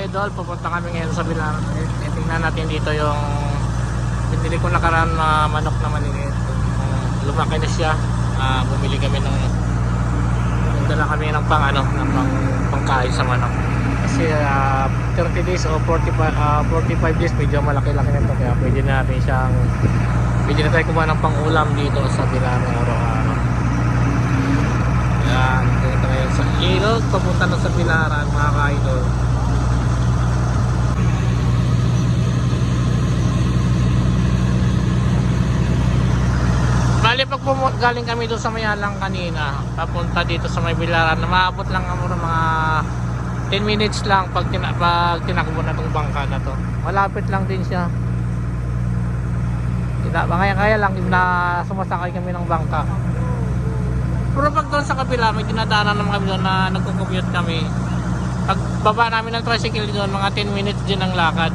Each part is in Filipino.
idol, pupunta kami ngayon sa Bilaran. Tingnan natin dito yung pinili ko nakaraan na manok na maliliit. Lumaki na siya. Bumili kami ng dala kami ng pangkain sa manok. Kasi 30 days o 45 days medyo malaki-laki na ito, kaya pwede na tayo kumuha ng pang-ulam dito sa Bilaran araw-araw. Yan, dito ngayon sa Ilog, papunta na sa Bilaran mga ka-idol. Bali pag galing kami doon sa Mayalang kanina, papunta dito sa may Bilaran, maabot lang mga 10 minutes lang pag tinakbo na itong bangka na to. Malapit lang din siya. Kaya lang na sumasakay kami ng bangka. Pero pag doon sa kabila, may dinadaanan naman kami doon na nagko-commute kami. Pag baba namin ng tricycle doon, mga 10 minutes din ang lakad.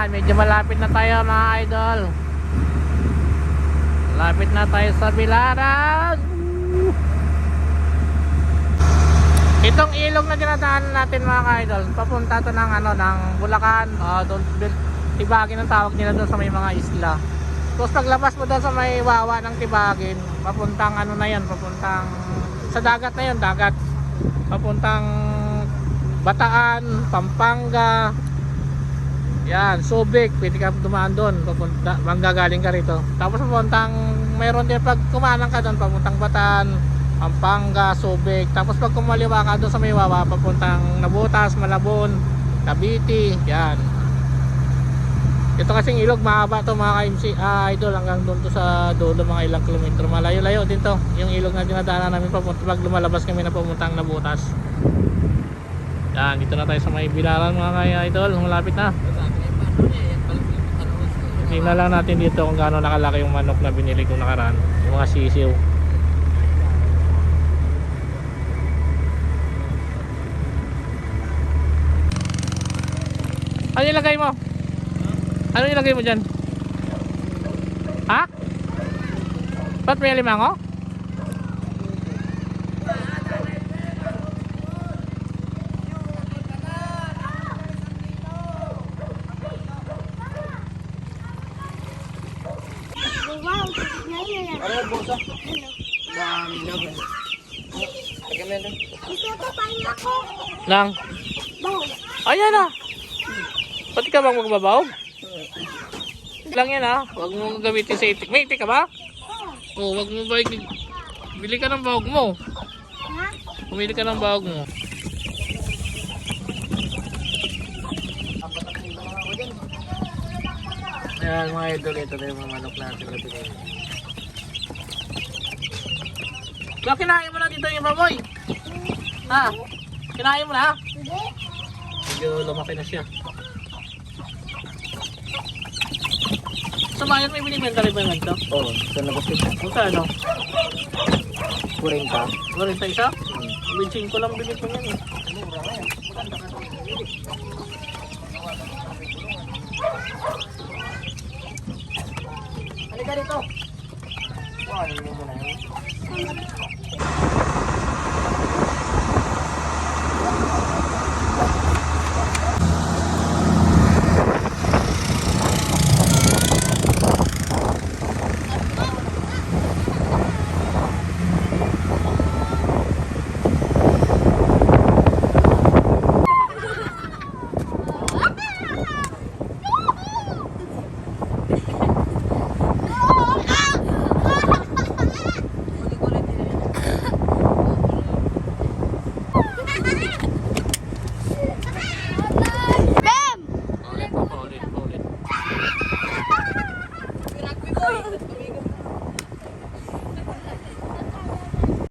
Medyo malapit na tayo mga idol. Malapit na tayo sa Bilaran. Itong ilog na dinadaanan natin mga idol, papunta to ng ng Bulacan, doon Tibagin ang tawag nila doon sa may mga isla. Tapos paglabas mo doon sa may wawa ng Tibagin, papuntang na yan, papuntang sa dagat na yan, dagat. Papuntang Bataan, Pampanga. Yan, Subic, pwede ka dumaan doon, papunta, manggagaling ka rito. Tapos papuntang, mayroon din pag kumanang ka doon, papuntang Bataan, Pampanga, Subic. Tapos pag kumaliwa ka doon sa may wawa, papuntang Nabutas, Malabon, Cavite, yan. Ito kasing ilog, mahaba to mga ka-MC, idol, hanggang doon to sa dulo, mga ilang kilometro. Malayo-layo din to, yung ilog na dinadaanan namin papunta, pag lumalabas kami na papuntang Nabutas. Yan, dito na tayo sa may Bilaran mga ka-idol, malapit na. Tingnan lang natin dito kung gaano nakalaki yung manok na binili kong nakaraan, yung mga sisiw. Ano ilagay mo? Ano ilagay mo dyan? Ha? Ba't may alimango? Nang? Ayan na. Pati ka bang magbabaw? Lang yan ha. Huwag mo gamitin sa itik. May itik ka ba? Oo, huwag mo ba. Bili ka ng bahog mo. Bumili ka ng bahog mo. Ayan mga idol, ito na yung mga manok natin na pinili. Ba, kinain mo na dito yung baboy? Ha? Kinain mo na? Medyo lumaki na siya. Sa bayan may binibenta rin ba yung ito? Oo, sa labas ito. Kung sa ano? 40. 40 isa? 25 ko lang binit mo yan eh. Halika dito. Ano mo na yun? Ulit, ulit. Rugby boy.